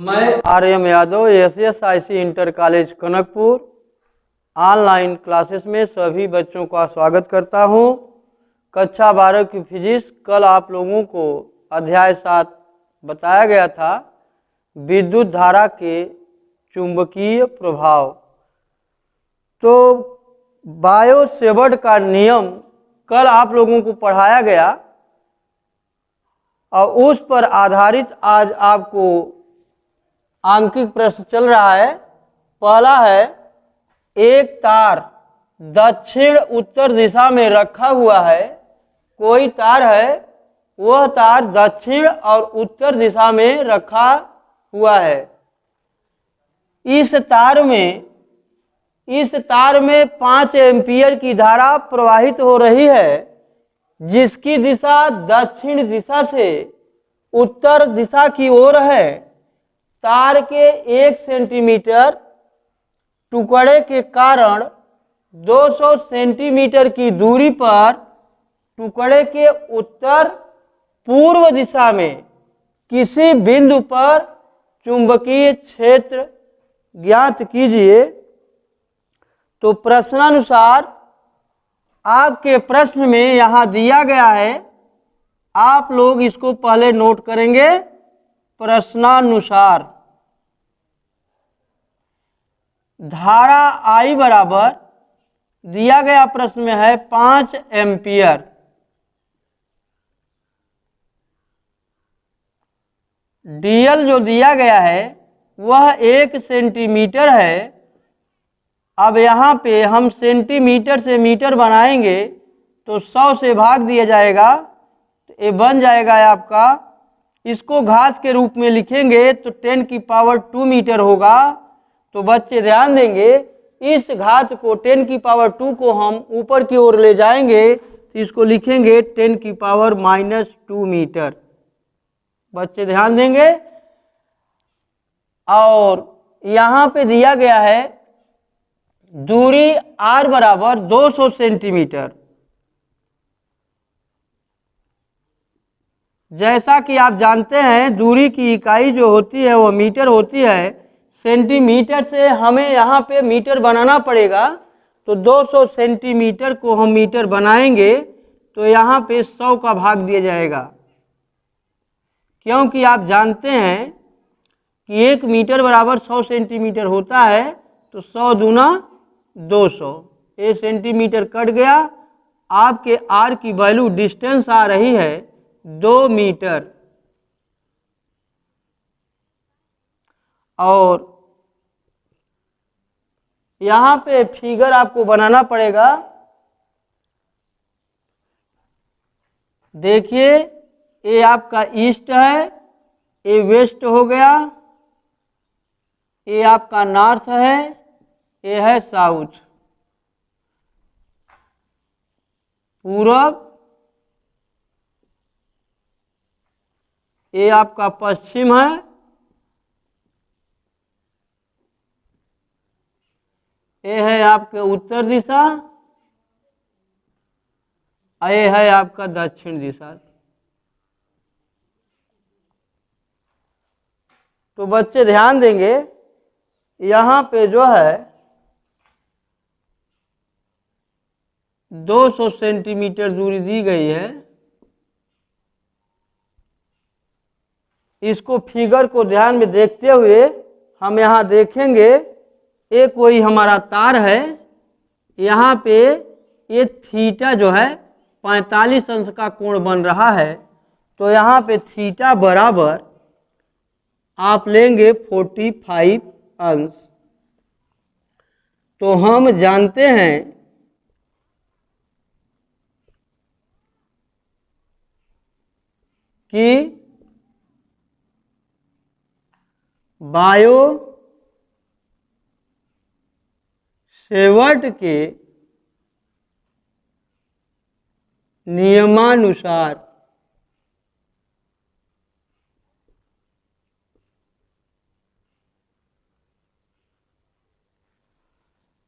मैं Aryam Yadav SSIC inter college Kanakpur online classes में सभी बच्चों का स्वागत करता हूं। कक्षा 12 की फिजिक्स, कल आप लोगों को अध्याय 7 बताया गया था, विद्युत धारा के चुंबकीय प्रभाव। तो बायो-सेवर्ट का नियम कल आप लोगों को पढ़ाया गया और उस पर आधारित आज आपको आंकिक प्रश्न चल रहा है। पहला है, एक तार दक्षिण उत्तर दिशा में रखा हुआ है। कोई तार है, वह तार दक्षिण और उत्तर दिशा में रखा हुआ है। इस तार में 5 एम्पीयर की धारा प्रवाहित हो रही है, जिसकी दिशा दक्षिण दिशा से उत्तर दिशा की ओर है। तार के 1 सेंटीमीटर टुकड़े के कारण 200 सेंटीमीटर की दूरी पर टुकड़े के उत्तर पूर्व दिशा में किसी बिंदु पर चुंबकीय क्षेत्र ज्ञात कीजिए। तो प्रश्नानुसार आपके प्रश्न में यहां दिया गया है, आप लोग इसको पहले नोट करेंगे। प्रश्नानुसार धारा I बराबर दिया गया प्रश्न में है 5 एम्पियर। डीएल जो दिया गया है वह 1 सेंटीमीटर है। अब यहाँ पे हम सेंटीमीटर से मीटर बनाएंगे तो 100 से भाग दिया जाएगा, तो ये बन जाएगा आपका। इसको घात के रूप में लिखेंगे तो 10 की पावर 2 मीटर होगा। तो बच्चे ध्यान देंगे, इस घात को 10 की पावर 2 को हम ऊपर की ओर ले जाएंगे तो इसको लिखेंगे 10 की पावर -2 मीटर। बच्चे ध्यान देंगे। और यहाँ पे दिया गया है दूरी R बराबर 200 सेंटीमीटर। जैसा कि आप जानते हैं, दूरी की इकाई जो होती है वो मीटर होती है। सेंटीमीटर से हमें यहाँ पे मीटर बनाना पड़ेगा, तो 200 सेंटीमीटर को हम मीटर बनाएंगे तो यहाँ पे 100 का भाग दिया जाएगा, क्योंकि आप जानते हैं कि 1 मीटर बराबर 100 सेंटीमीटर होता है। तो 100 दूना 200, ये सेंटीमीटर कट गया। आपके R की वैल्यू डिस्टेंस आ रही है 2 मीटर। और यहाँ पे फिगर आपको बनाना पड़ेगा। देखिए, ये आपका ईस्ट है, ये वेस्ट हो गया, ये आपका नॉर्थ है, ये है साउथ, पूरब, ये आपका पश्चिम है, ये है आपके उत्तर दिशा, ये है आपका दक्षिण दिशा। तो बच्चे ध्यान देंगे, यहाँ पे जो है 200 सेंटीमीटर दूरी दी गई है। इसको फिगर को ध्यान में देखते हुए हम यहाँ देखेंगे, ये कोई हमारा तार है। यहाँ पे ये थीटा जो है 45 अंश का कोण बन रहा है। तो यहाँ पे थीटा बराबर आप लेंगे 45 अंश। तो हम जानते हैं कि बायो-सेवर्ट के नियमानुसार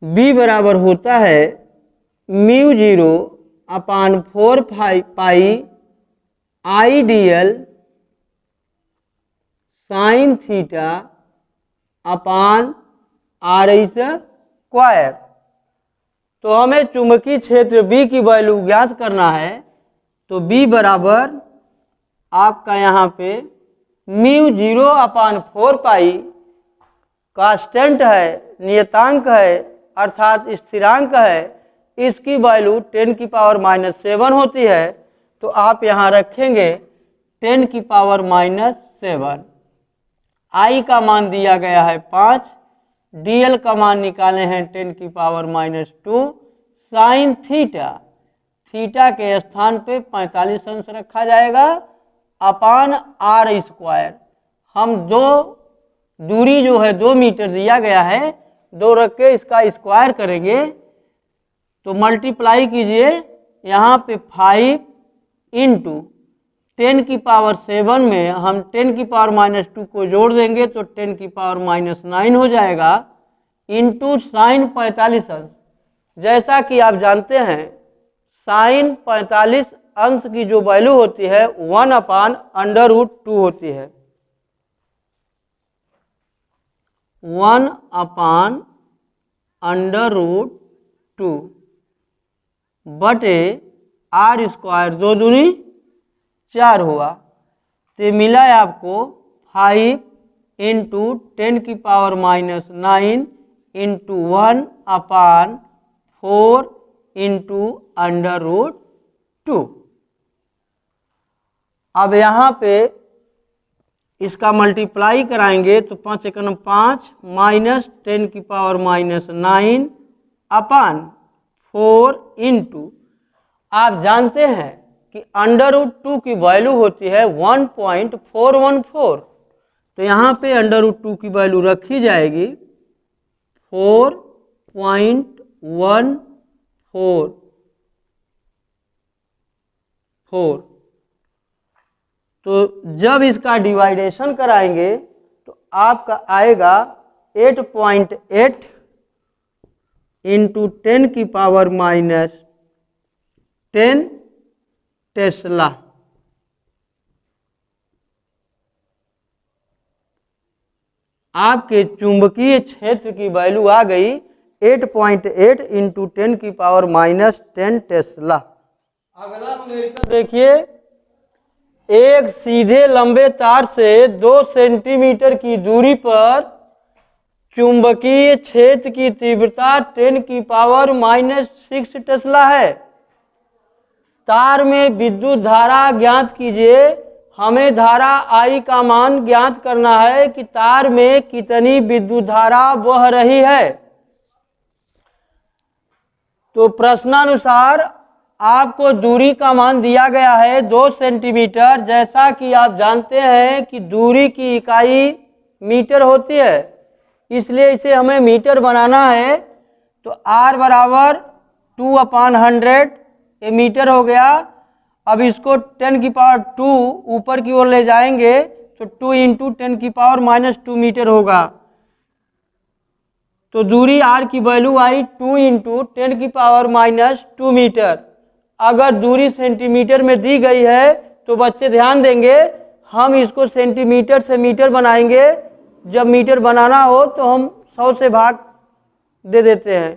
B बराबर होता है μ0/4 pi IDL sine theta upon R square. तो हमें चुंबकीय क्षेत्र B की वैल्यू ज्ञात करना है। तो B बराबर आपका यहाँ पे μ0 अपान 4 पाई कांस्टेंट है, नियतांक है, अर्थात स्थिरांक है। इसकी वैल्यू 10⁻⁻7 होती है। तो आप यहाँ रखेंगे 10⁻⁻7। I का मान दिया गया है 5, dl का मान निकाले हैं 10⁻⁻2। साइन थीटा के स्थान पे 45 अंश रखा जाएगा अपान आर स्क्वायर। हम दूरी जो है 2 मीटर दिया गया है, 2 रख के इसका स्क्वायर करेंगे। तो मल्टीप्लाई कीजिए, यहाँ पे 5 इंटू 10⁻7 में हम 10⁻⁻2 को जोड़ देंगे तो 10⁻⁻9 हो जाएगा, इंटू साइन 45 अंश। जैसा कि आप जानते हैं साइन 45 अंश की जो वैल्यू होती है 1/√2 होती है। 1/√2 बटे आर स्क्वायर, 2 दूनी 4 हुआ। तो मिला है आपको 5 इंटू 10⁻⁻9 इंटू 1/4 इंटू √2। अब यहाँ पे इसका मल्टीप्लाई कराएंगे तो 5 एकम 5 माइनस 10⁻⁻9 अपान 4 इंटू, आप जानते हैं कि √2 की वैल्यू होती है 1.414। तो यहाँ पे √2 की वैल्यू रखी जाएगी 4.144। तो जब इसका डिवाइडेशन कराएंगे तो आपका आएगा 8.8 इंटू 10⁻⁻10 टेस्ला। आपके चुंबकीय क्षेत्र की वैल्यू आ गई 8.8 इंटू 10⁻⁻10 टेस्ला। अगला न्यूमेरिकल देखिए, एक सीधे लंबे तार से 2 सेंटीमीटर की दूरी पर चुंबकीय क्षेत्र की तीव्रता 10⁻⁻6 टेस्ला है। तार में विद्युत धारा ज्ञात कीजिए। हमें धारा I का मान ज्ञात करना है कि तार में कितनी विद्युत धारा बह रही है। तो प्रश्नानुसार आपको दूरी का मान दिया गया है 2 सेंटीमीटर। जैसा कि आप जानते हैं कि दूरी की इकाई मीटर होती है, इसलिए इसे हमें मीटर बनाना है। तो R बराबर 2/100, ये मीटर हो गया। अब इसको 10⁻2 ऊपर की ओर ले जाएंगे तो 2 इंटू 10⁻⁻2 मीटर होगा। तो दूरी R की वैल्यू आई 2 इंटू 10⁻⁻2 मीटर। अगर दूरी सेंटीमीटर में दी गई है तो बच्चे ध्यान देंगे, हम इसको सेंटीमीटर से मीटर बनाएंगे। जब मीटर बनाना हो तो हम 100 से भाग दे देते हैं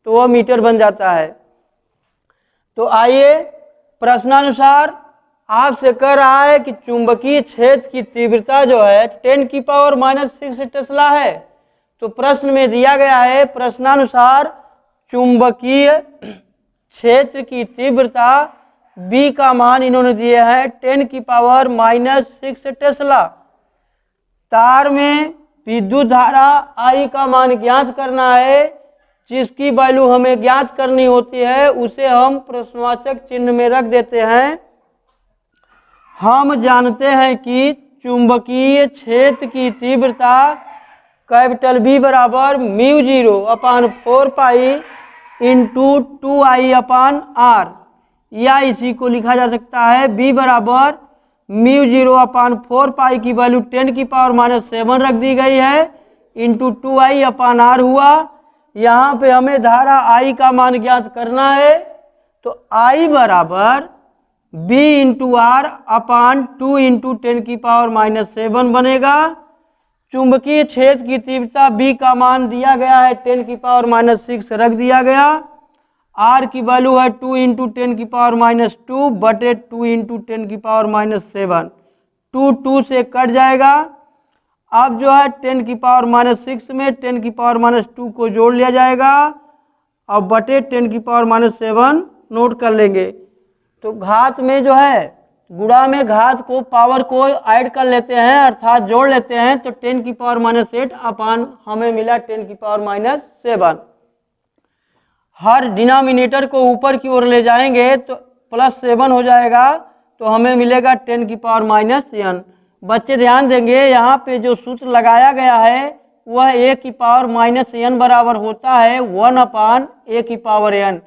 तो वह मीटर बन जाता है। तो आइए, प्रश्नानुसार आपसे कह रहा है कि चुंबकीय क्षेत्र की तीव्रता जो है 10⁻⁻6 टेस्ला है। तो प्रश्न में दिया गया है, प्रश्नानुसार चुंबकीय क्षेत्र की तीव्रता B का मान इन्होंने दिया है 10⁻⁻6 टेस्ला। तार में विद्युत धारा I का मान ज्ञात करना है। जिसकी वैल्यू हमें ज्ञात करनी होती है उसे हम प्रश्नवाचक चिन्ह में रख देते हैं। हम जानते हैं कि चुंबकीय क्षेत्र की तीव्रता कैपिटल B बराबर μ0/4 पाई इंटू 2I/R, या इसी को लिखा जा सकता है B बराबर μ0/4 पाई की वैल्यू 10⁻⁻7 रख दी गई है इंटू 2I/R हुआ। यहाँ पे हमें धारा I का मान ज्ञात करना है। तो I बराबर B into R upon 2 into 10⁻⁻7 बनेगा। चुंबकीय क्षेत्र की तीव्रता B का मान दिया गया है 10⁻6 रख दिया गया। R की वैल्यू है 2 इंटू 10⁻2 बटे 2 इंटू 10⁻7। 2 से कट जाएगा। अब जो है 10⁻6 में 10⁻2 को जोड़ लिया जाएगा और बटे 10⁻7 नोट कर लेंगे। तो घात में जो है गुणा में घात को पावर को ऐड कर लेते हैं अर्थात जोड़ लेते हैं, तो 10⁻8 अपान हमें मिला 10⁻7। हर डिनोमिनेटर को ऊपर की ओर ले जाएंगे तो +7 हो जाएगा, तो हमें मिलेगा 10⁻n। बच्चे ध्यान देंगे यहाँ पे जो सूत्र लगाया गया है वह a⁻n बराबर होता है 1/a⁴n।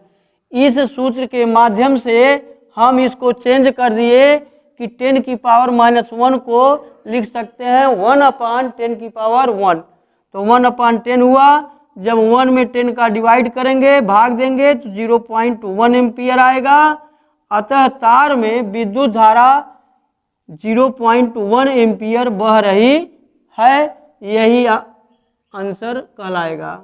इस सूत्र के माध्यम से हम इसको चेंज कर दिए कि 10⁻1 को लिख सकते हैं 1/10⁻1। तो 1/10 हुआ। जब 1 में 10 का डिवाइड करेंगे भाग देंगे तो 0.1 एम्पियर आएगा। अतः तार में विद्युत धारा 0.1 एम्पियर बह रही है। यही आंसर कहलाएगा।